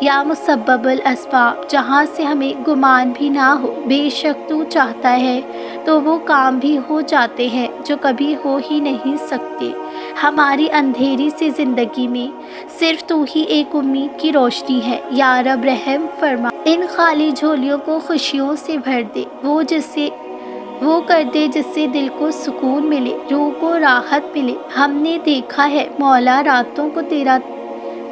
یا مسبب الاسباب، جہاں سے ہمیں گمان بھی نہ ہو، بے شک تو چاہتا ہے تو وہ کام بھی ہو جاتے ہیں جو کبھی ہو ہی نہیں سکتے۔ ہماری اندھیری سی زندگی میں صرف تو ہی ایک امید کی روشنی ہے۔ یا رب رحم فرما، ان خالی جھولیوں کو خوشیوں سے بھر دے، وہ کر دے جس سے دل کو سکون ملے، روح کو راحت ملے۔ ہم نے دیکھا ہے مولا راتوں کو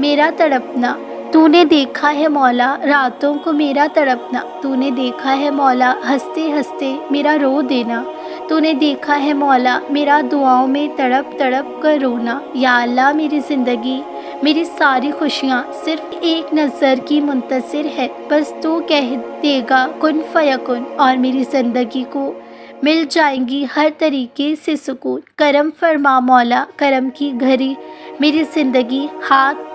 میرا تڑپنا، تو نے دیکھا ہے مولا راتوں کو میرا تڑپنا، تو نے دیکھا ہے مولا ہنستے ہنستے میرا رو دینا، تو نے دیکھا ہے مولا میرا دعاؤں میں تڑپ تڑپ کر رونا۔ یا اللہ میری زندگی، میری ساری خوشیاں صرف ایک نظر کی منتظر ہے، بس تو کہہ دے گا کن فیکن اور میری زندگی کو مل جائیں گی ہر طریقے سے سکون۔ کرم فرما مولا، کرم کی گھڑی میری زندگی ہاتھ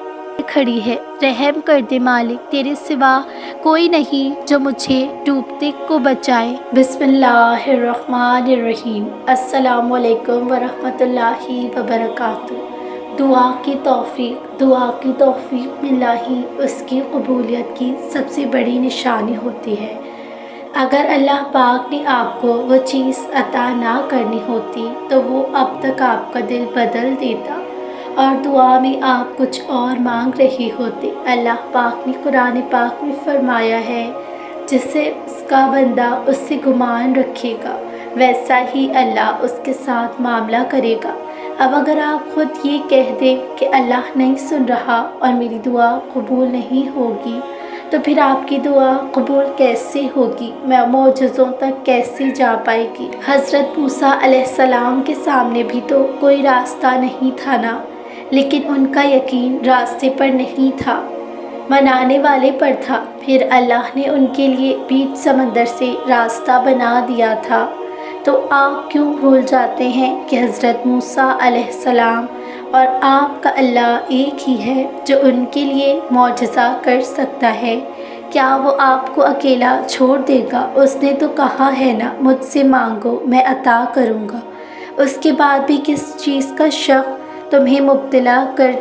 کھڑی ہے، رحم کر دے مالک، تیرے سوا کوئی نہیں جو مجھے ڈوبتے کو بچائے۔ بسم اللہ الرحمن الرحیم۔ السلام علیکم ورحمۃ اللہ وبرکاتہ۔ دعا کی توفیق ملنا ہی اس کی قبولیت کی سب سے بڑی نشانی ہوتی ہے۔ اگر اللہ پاک نے آپ کو وہ چیز عطا نہ کرنی ہوتی تو وہ اب تک آپ کا دل بدل دیتا اور دعا میں آپ کچھ اور مانگ رہے ہوتے۔ اللہ پاک نے قرآن پاک میں فرمایا ہے، جسے اس کا بندہ اس سے گمان رکھے گا ویسا ہی اللہ اس کے ساتھ معاملہ کرے گا۔ اب اگر آپ خود یہ کہہ دیں کہ اللہ نہیں سن رہا اور میری دعا قبول نہیں ہوگی، تو پھر آپ کی دعا قبول کیسے ہوگی، معجزوں تک کیسے جا پائے گی؟ حضرت موسیٰ علیہ السلام کے سامنے بھی تو کوئی راستہ نہیں تھا نا، لیکن ان کا یقین راستے پر نہیں تھا، منانے والے پر تھا۔ پھر اللہ نے ان کے لیے بیچ سمندر سے راستہ بنا دیا تھا۔ تو آپ کیوں بھول جاتے ہیں کہ حضرت موسیٰ علیہ السلام اور آپ کا اللہ ایک ہی ہے جو ان کے لیے معجزہ کر سکتا ہے؟ کیا وہ آپ کو اکیلا چھوڑ دے گا؟ اس نے تو کہا ہے نا، مجھ سے مانگو میں عطا کروں گا۔ اس کے بعد بھی کس چیز کا شک تمہیں مبتلا کر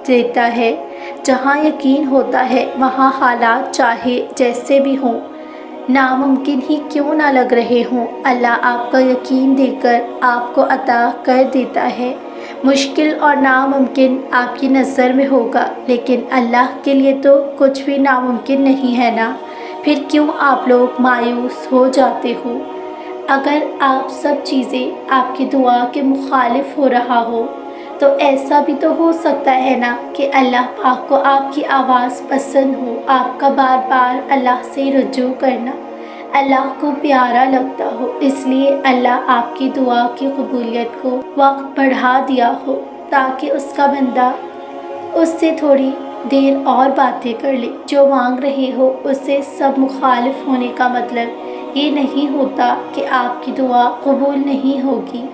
دیتا ہے؟ جہاں یقین ہوتا ہے وہاں حالات چاہے جیسے بھی ہوں، ناممکن ہی کیوں نہ لگ رہے ہوں، اللہ آپ کا یقین دے کر آپ کو عطا کر دیتا ہے۔ مشکل اور ناممکن آپ کی نظر میں ہوگا، لیکن اللہ کے لیے تو کچھ بھی ناممکن نہیں ہے نا، پھر کیوں آپ لوگ مایوس ہو جاتے ہو؟ اگر آپ سب چیزیں آپ کی دعا کے مخالف ہو رہا ہو تو ایسا بھی تو ہو سکتا ہے نا کہ اللہ پاک کو آپ کی آواز پسند ہو، آپ کا بار بار اللہ سے رجوع کرنا اللہ کو پیارا لگتا ہو، اس لیے اللہ آپ کی دعا کی قبولیت کو وقت بڑھا دیا ہو تاکہ اس کا بندہ اس سے تھوڑی دیر اور باتیں کر لے۔ جو مانگ رہے ہو اس سے سب مخالف ہونے کا مطلب یہ نہیں ہوتا کہ آپ کی دعا قبول نہیں ہوگی۔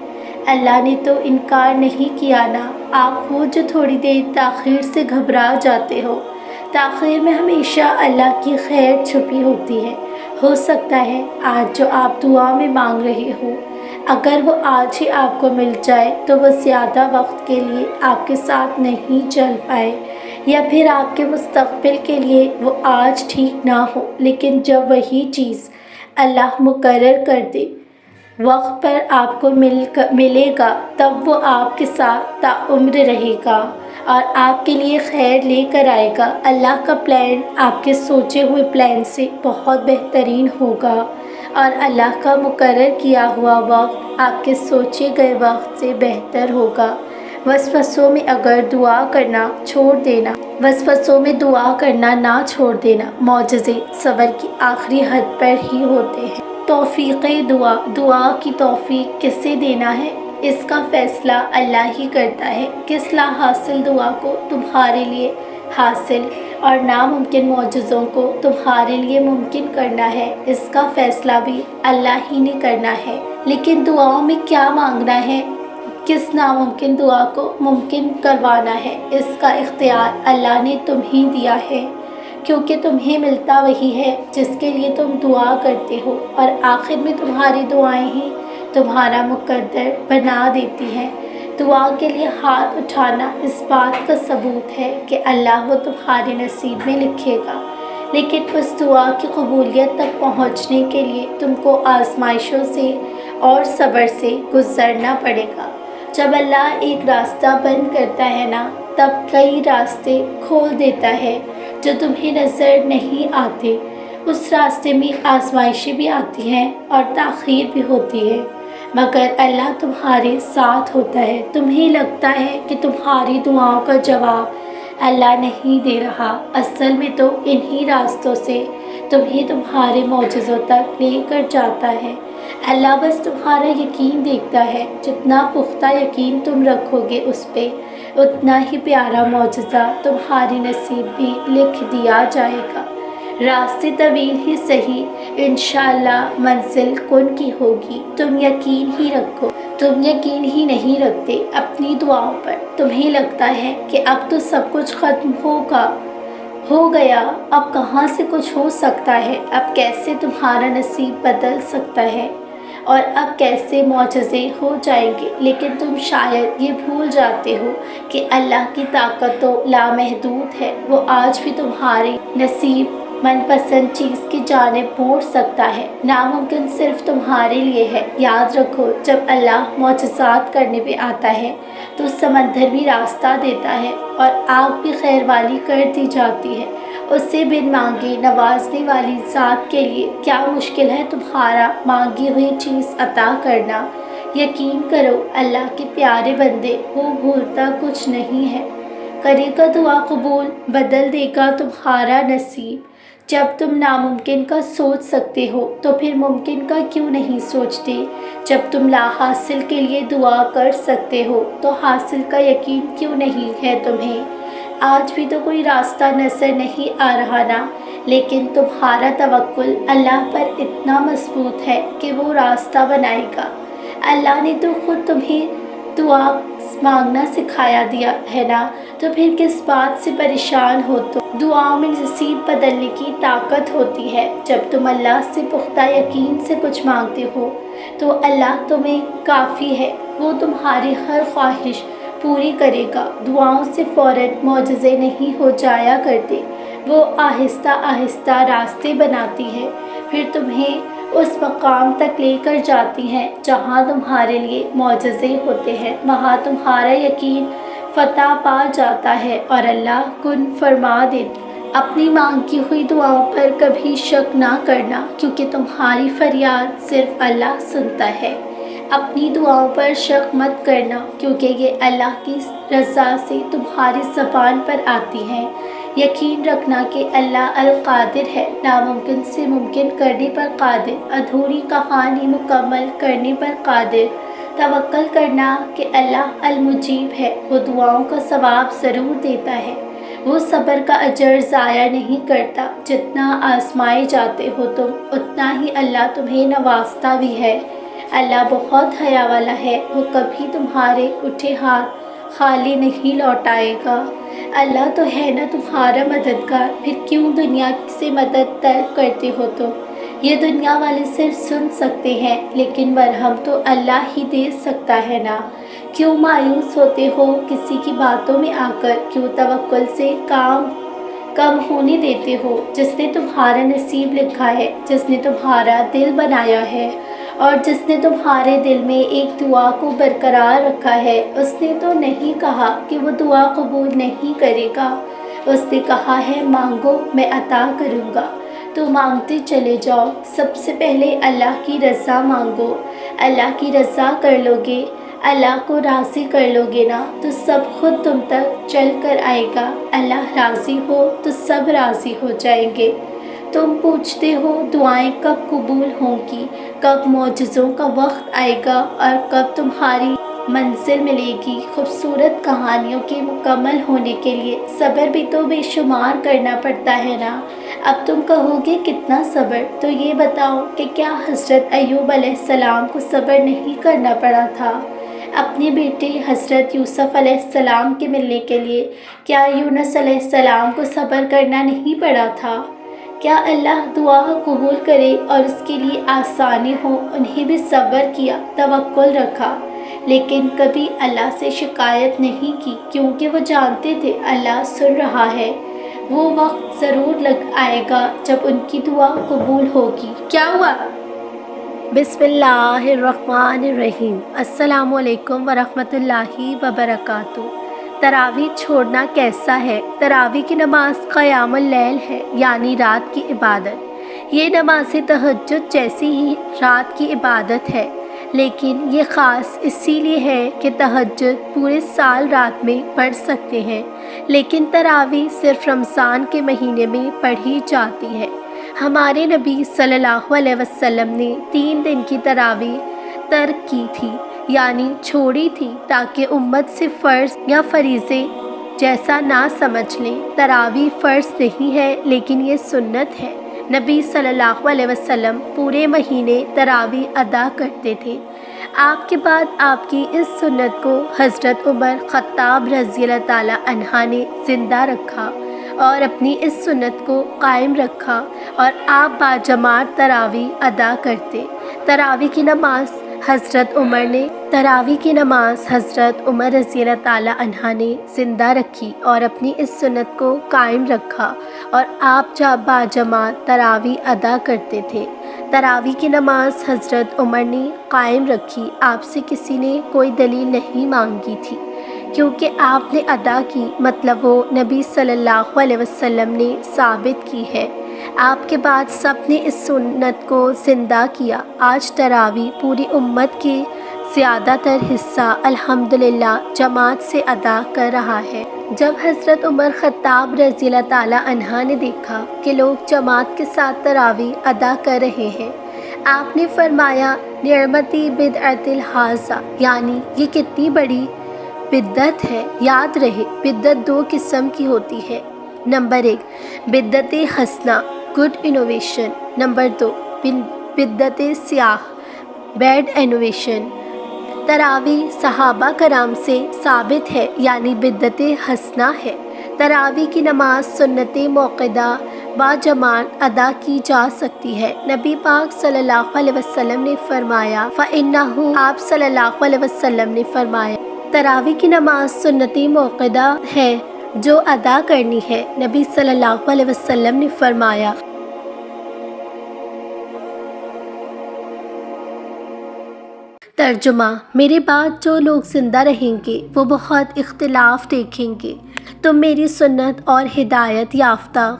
اللہ نے تو انکار نہیں کیا نا، آپ ہو جو تھوڑی دیر تاخیر سے گھبرا جاتے ہو۔ تاخیر میں ہمیشہ اللہ کی خیر چھپی ہوتی ہے۔ ہو سکتا ہے آج جو آپ دعا میں مانگ رہے ہو، اگر وہ آج ہی آپ کو مل جائے تو وہ زیادہ وقت کے لیے آپ کے ساتھ نہیں چل پائے، یا پھر آپ کے مستقبل کے لیے وہ آج ٹھیک نہ ہو، لیکن جب وہی چیز اللہ مقرر کر دے وقت پر آپ کو ملے گا، تب وہ آپ کے ساتھ تاعمر رہے گا اور آپ کے لیے خیر لے کر آئے گا۔ اللہ کا پلان آپ کے سوچے ہوئے پلان سے بہت بہترین ہوگا اور اللہ کا مقرر کیا ہوا وقت آپ کے سوچے گئے وقت سے بہتر ہوگا۔ وسوسوں میں دعا کرنا نہ چھوڑ دینا۔ معجزے صبر کی آخری حد پر ہی ہوتے ہیں۔ توفیق دعا کی توفیق کسے دینا ہے، اس کا فیصلہ اللہ ہی کرتا ہے۔ کس لا حاصل دعا کو تمہارے لیے حاصل اور ناممکن معجزوں کو تمہارے لیے ممکن کرنا ہے، اس کا فیصلہ بھی اللہ ہی نے کرنا ہے۔ لیکن دعاؤں میں کیا مانگنا ہے، کس ناممکن دعا کو ممکن کروانا ہے، اس کا اختیار اللہ نے تمہیں دیا ہے، کیونکہ تمہیں ملتا وہی ہے جس کے لیے تم دعا کرتے ہو، اور آخر میں تمہاری دعائیں ہی تمہارا مقدر بنا دیتی ہیں۔ دعا کے لیے ہاتھ اٹھانا اس بات کا ثبوت ہے کہ اللہ وہ تمہارے نصیب میں لکھے گا، لیکن اس دعا کی قبولیت تک پہنچنے کے لیے تم کو آزمائشوں سے اور صبر سے گزرنا پڑے گا۔ جب اللہ ایک راستہ بند کرتا ہے نا، تب کئی راستے کھول دیتا ہے جو تمہیں نظر نہیں آتے۔ اس راستے میں آزمائشیں بھی آتی ہیں اور تاخیر بھی ہوتی ہے، مگر اللہ تمہارے ساتھ ہوتا ہے۔ تمہیں لگتا ہے کہ تمہاری دعاؤں کا جواب اللہ نہیں دے رہا، اصل میں تو انہی راستوں سے تمہیں تمہارے معجزوں تک لے کر جاتا ہے۔ اللہ بس تمہارا یقین دیکھتا ہے، جتنا پختہ یقین تم رکھو گے اس پہ، اتنا ہی پیارا معجزہ تمہاری نصیب بھی لکھ دیا جائے گا۔ راستے طویل ہی سہی، انشاءاللہ منزل کن کی ہوگی۔ تم یقین ہی رکھو۔ تم یقین ہی نہیں رکھتے اپنی دعاؤں پر۔ تمہیں لگتا ہے کہ اب تو سب کچھ ختم ہو گیا، اب کہاں سے کچھ ہو سکتا ہے، اب کیسے تمہارا نصیب بدل سکتا ہے اور اب کیسے معجزے ہو جائیں گے، لیکن تم شاید یہ بھول جاتے ہو کہ اللہ کی طاقت تو لامحدود ہے۔ وہ آج بھی تمہاری نصیب من پسند چیز کی جانب موڑ سکتا ہے۔ ناممکن صرف تمہارے لیے ہے۔ یاد رکھو، جب اللہ معجزات کرنے پہ آتا ہے تو سمندر بھی راستہ دیتا ہے اور آگ بھی خیر والی کر دی جاتی ہے۔ اس سے بن مانگے نوازنے والی ذات کے لیے کیا مشکل ہے تمہارا مانگی ہوئی چیز عطا کرنا۔ یقین کرو اللہ کے پیارے بندے، وہ بھولتا کچھ نہیں ہے۔ کرے گا دعا قبول، بدل دے گا تمہارا نصیب۔ جب تم ناممکن کا سوچ سکتے ہو تو پھر ممکن کا کیوں نہیں سوچتے؟ جب تم لا حاصل کے لیے دعا کر سکتے ہو تو حاصل کا یقین کیوں نہیں ہے تمہیں؟ آج بھی تو کوئی راستہ نظر نہیں آ رہا نا، لیکن تمہارا توکل اللہ پر اتنا مضبوط ہے کہ وہ راستہ بنائے گا۔ اللہ نے تو خود تمہیں دعا مانگنا سکھایا دیا ہے نا، تو پھر کس بات سے پریشان ہو تم؟ دعاؤں میں نصیب بدلنے کی طاقت ہوتی ہے۔ جب تم اللہ سے پختہ یقین سے کچھ مانگتے ہو تو اللہ تمہیں کافی ہے، وہ تمہاری ہر خواہش پوری کرے گا۔ دعاؤں سے فوراً معجزے نہیں ہو جایا کرتے، وہ آہستہ آہستہ راستے بناتی ہے، پھر تمہیں اس مقام تک لے کر جاتی ہیں جہاں تمہارے لیے معجزے ہوتے ہیں۔ وہاں تمہارا یقین فتح پا جاتا ہے اور اللہ کن فرما دیتی۔ اپنی مانگی ہوئی دعاؤں پر کبھی شک نہ کرنا، کیونکہ تمہاری فریاد صرف اللہ سنتا ہے۔ اپنی دعاؤں پر شک مت کرنا، کیونکہ یہ اللہ کی رضا سے تمہاری زبان پر آتی ہیں۔ یقین رکھنا کہ اللہ القادر ہے، ناممکن سے ممکن کرنے پر قادر، ادھوری کہانی مکمل کرنے پر قادر۔ توکل کرنا کہ اللہ المجیب ہے، وہ دعاؤں کا ثواب ضرور دیتا ہے، وہ صبر کا اجر ضائع نہیں کرتا۔ جتنا آزمائے جاتے ہو تم، اتنا ہی اللہ تمہیں نوازتا بھی ہے۔ اللہ بہت حیا والا ہے، وہ کبھی تمہارے اٹھے ہاتھ خالی نہیں لوٹائے گا۔ اللہ تو ہے نا تمہارا مددگار، پھر کیوں دنیا سے مدد طلب کرتے ہو تم؟ یہ دنیا والے صرف سن سکتے ہیں، لیکن مرہم تو اللہ ہی دے سکتا ہے نا۔ کیوں مایوس ہوتے ہو کسی کی باتوں میں آ کر؟ کیوں توکل سے کام کم ہونے دیتے ہو؟ جس نے تمہارا نصیب لکھا ہے، جس نے تمہارا دل بنایا ہے اور جس نے تمہارے دل میں ایک دعا کو برقرار رکھا ہے، اس نے تو نہیں کہا کہ وہ دعا قبول نہیں کرے گا۔ اس نے کہا ہے مانگو میں عطا کروں گا، تو مانگتے چلے جاؤ۔ سب سے پہلے اللہ کی رضا مانگو۔ اللہ کی رضا کر لو گے، اللہ کو راضی کر لو گے نا، تو سب خود تم تک چل کر آئے گا۔ اللہ راضی ہو تو سب راضی ہو جائیں گے۔ تم پوچھتے ہو دعائیں کب قبول ہوں گی، کب معجزوں کا وقت آئے گا اور کب تمہاری منزل ملے گی۔ خوبصورت کہانیوں کے مکمل ہونے کے لیے صبر بھی تو بے شمار کرنا پڑتا ہے نا۔ اب تم کہو گے کتنا صبر؟ تو یہ بتاؤ کہ کیا حضرت ایوب علیہ السلام کو صبر نہیں کرنا پڑا تھا؟ اپنے بیٹے حضرت یوسف علیہ السلام کے ملنے کے لیے کیا یونس علیہ السلام کو صبر کرنا نہیں پڑا تھا؟ کیا اللہ دعا قبول کرے اور اس کے لیے آسانی ہو، انہیں بھی صبر کیا، توکل رکھا؟ لیکن کبھی اللہ سے شکایت نہیں کی، کیونکہ وہ جانتے تھے اللہ سن رہا ہے۔ وہ وقت ضرور لگ آئے گا جب ان کی دعا قبول ہوگی۔ کیا ہوا؟ بسم اللہ الرحمن الرحیم۔ السلام علیکم ورحمۃ اللہ وبرکاتہ۔ تراویح چھوڑنا کیسا ہے؟ تراویح کی نماز قیام اللیل ہے، یعنی رات کی عبادت۔ یہ نماز تہجد جیسی ہی رات کی عبادت ہے، لیکن یہ خاص اسی لیے ہے کہ تہجد پورے سال رات میں پڑھ سکتے ہیں، لیکن تراویح صرف رمضان کے مہینے میں پڑھی جاتی ہے۔ ہمارے نبی صلی اللہ علیہ وسلم نے 3 دن کی تراویح ترک کی تھی، یعنی چھوڑی تھی، تاکہ امت سے فرض یا فریضے جیسا نہ سمجھ لیں۔ تراویح فرض نہیں ہے، لیکن یہ سنت ہے۔ نبی صلی اللہ علیہ وسلم پورے مہینے تراویح ادا کرتے تھے۔ آپ کے بعد آپ کی اس سنت کو حضرت عمر خطاب رضی اللہ تعالیٰ عنہ نے زندہ رکھا اور اپنی اس سنت کو قائم رکھا، اور آپ باجماعت تراویح ادا کرتے۔ تراویح کی نماز حضرت عمر رضی اللہ تعالیٰ عنہ نے زندہ رکھی اور اپنی اس سنت کو قائم رکھا، اور آپ باجماعت تراویح ادا کرتے تھے۔ تراویح کی نماز حضرت عمر نے قائم رکھی، آپ سے کسی نے کوئی دلیل نہیں مانگی تھی، کیونکہ آپ نے ادا کی، مطلب وہ نبی صلی اللہ علیہ وسلم نے ثابت کی ہے۔ آپ کے بعد سب نے اس سنت کو زندہ کیا۔ آج تراویح پوری امت کے زیادہ تر حصہ الحمدللہ جماعت سے ادا کر رہا ہے۔ جب حضرت عمر خطاب رضی اللہ تعالیٰ عنہ نے دیکھا کہ لوگ جماعت کے ساتھ تراویح ادا کر رہے ہیں، آپ نے فرمایا، نعمتی بدعت الحاذہ، یعنی یہ کتنی بڑی بدعت ہے۔ یاد رہے، بدعت 2 قسم کی ہوتی ہے۔ نمبر 1 بدعت حسنہ، گڈ انوویشن۔ نمبر 2 بدعت سیاہ، بیڈ انوویشن۔ تراویح صحابہ کرام سے ثابت ہے، یعنی بدعت حسنہ ہے۔ تراویح کی نماز سنت موقدہ باجماعت ادا کی جا سکتی ہے۔ نبی پاک صلی اللہ علیہ وسلم نے فرمایا فَإِنَّهُ، آپ صلی اللہ علیہ وسلم نے فرمایا، تراویح کی نماز سنت موقدہ ہے جو ادا کرنی ہے۔ نبی صلی اللہ علیہ وسلم نے فرمایا، ترجمہ، میرے بعد جو لوگ زندہ رہیں گے وہ بہت اختلاف دیکھیں گے۔ تم میری سنت اور ہدایت یافتہ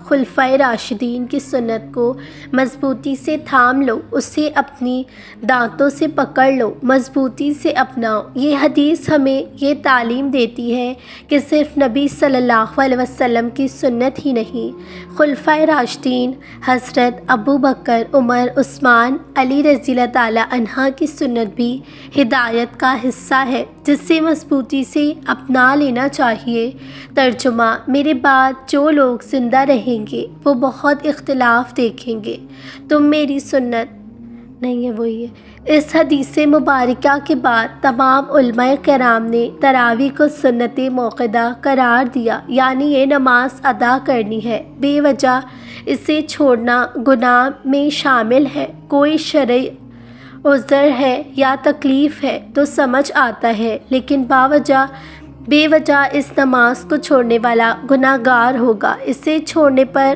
خلفائے راشدین کی سنت کو مضبوطی سے تھام لو، اسے اپنی دانتوں سے پکڑ لو، مضبوطی سے اپناؤ۔ یہ حدیث ہمیں یہ تعلیم دیتی ہے کہ صرف نبی صلی اللہ علیہ وسلم کی سنت ہی نہیں، خلفائے راشدین حضرت ابو بکر، عمر، عثمان، علی رضی اللہ تعالیٰ عنہ کی سنت بھی ہدایت کا حصہ ہے، جسے مضبوطی سے اپنا لینا چاہیے۔ ترجمہ، میرے بعد جو لوگ زندہ رہیں گے وہ بہت اختلاف دیکھیں گے، تم میری سنت نہیں ہے وہی ہے۔ اس حدیث مبارکہ کے بعد تمام علماء کرام نے تراویح کو سنت موقدہ قرار دیا، یعنی یہ نماز ادا کرنی ہے۔ بے وجہ اسے چھوڑنا گناہ میں شامل ہے۔ کوئی شرعی عذر ہے یا تکلیف ہے تو سمجھ آتا ہے، لیکن بے وجہ اس نماز کو چھوڑنے والا گناہ گار ہوگا۔ اسے چھوڑنے پر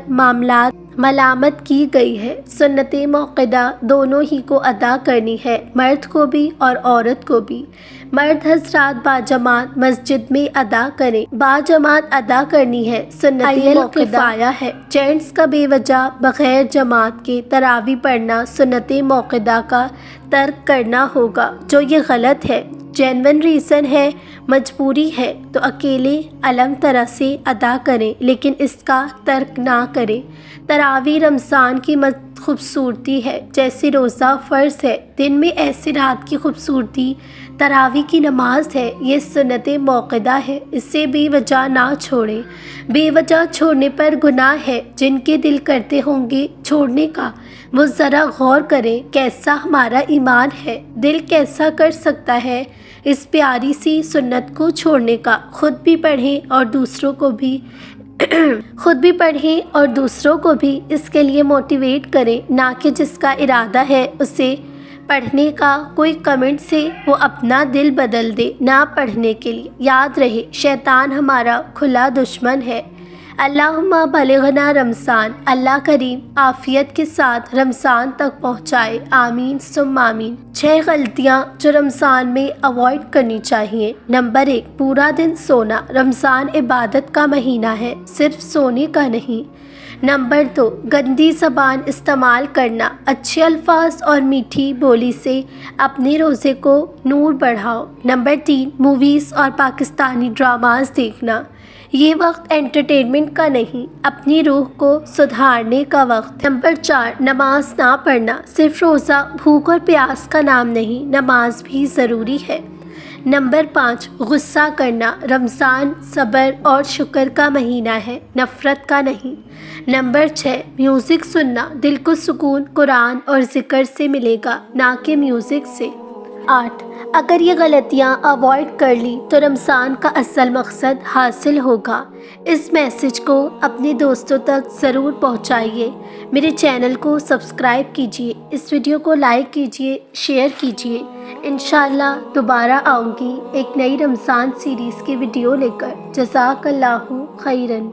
ملامت کی گئی ہے۔ سنت موقدہ دونوں ہی کو ادا کرنی ہے، مرد کو بھی اور عورت کو بھی۔ مرد حضرات باجماعت مسجد میں ادا کریں، باجماعت ادا کرنی ہے، سنت کفایہ ہے۔ جینٹس کا بے وجہ بغیر جماعت کے تراویح پڑھنا سنت موقدہ کا ترک کرنا ہوگا، جو یہ غلط ہے۔ جینون ریزن ہے، مجبوری ہے تو اکیلے علم طرح سے ادا کریں، لیکن اس کا ترک نہ کریں۔ تراویح رمضان کی خوبصورتی ہے، جیسے روزہ فرض ہے، دن میں ایسے رات کی خوبصورتی تراویح کی نماز ہے۔ یہ سنت موقدہ ہے، اسے بے وجہ نہ چھوڑیں۔ بے وجہ چھوڑنے پر گناہ ہے۔ جن کے دل کرتے ہوں گے چھوڑنے کا، وہ ذرا غور کریں کیسا ہمارا ایمان ہے، دل کیسا کر سکتا ہے اس پیاری سی سنت کو چھوڑنے کا۔ خود بھی پڑھیں اور دوسروں کو بھی اس کے لیے موٹیویٹ کریں، نہ کہ جس کا ارادہ ہے اسے پڑھنے کا کوئی کمنٹ سے وہ اپنا دل بدل دے نہ پڑھنے کے لیے، یاد رہے شیطان ہمارا کھلا دشمن ہے۔ اللہم بلغنا رمضان، اللہ کریم عافیت کے ساتھ رمضان تک پہنچائے، آمین ثم آمین۔ 6 غلطیاں جو رمضان میں اوائڈ کرنی چاہیے۔ نمبر 1، پورا دن سونا۔ رمضان عبادت کا مہینہ ہے، صرف سونے کا نہیں۔ نمبر 2، گندی زبان استعمال کرنا۔ اچھے الفاظ اور میٹھی بولی سے اپنے روزے کو نور بڑھاؤ۔ نمبر 3، موویز اور پاکستانی ڈراماز دیکھنا۔ یہ وقت انٹرٹینمنٹ کا نہیں، اپنی روح کو سدھارنے کا وقت۔ نمبر 4، نماز نہ پڑھنا۔ صرف روزہ بھوک اور پیاس کا نام نہیں، نماز بھی ضروری ہے۔ نمبر 5، غصہ کرنا۔ رمضان صبر اور شکر کا مہینہ ہے، نفرت کا نہیں۔ نمبر 6، میوزک سننا۔ دل کو سکون قرآن اور ذکر سے ملے گا، نہ کہ میوزک سے۔ 8، اگر یہ غلطیاں اوائڈ کر لی تو رمضان کا اصل مقصد حاصل ہوگا۔ اس میسج کو اپنے دوستوں تک ضرور پہنچائیے۔ میرے چینل کو سبسکرائب کیجیے، اس ویڈیو کو لائک کیجیے، شیئر کیجیے۔ انشاءاللہ دوبارہ آؤں گی ایک نئی رمضان سیریز کی ویڈیو لے کر۔ جزاک اللہ خیراً۔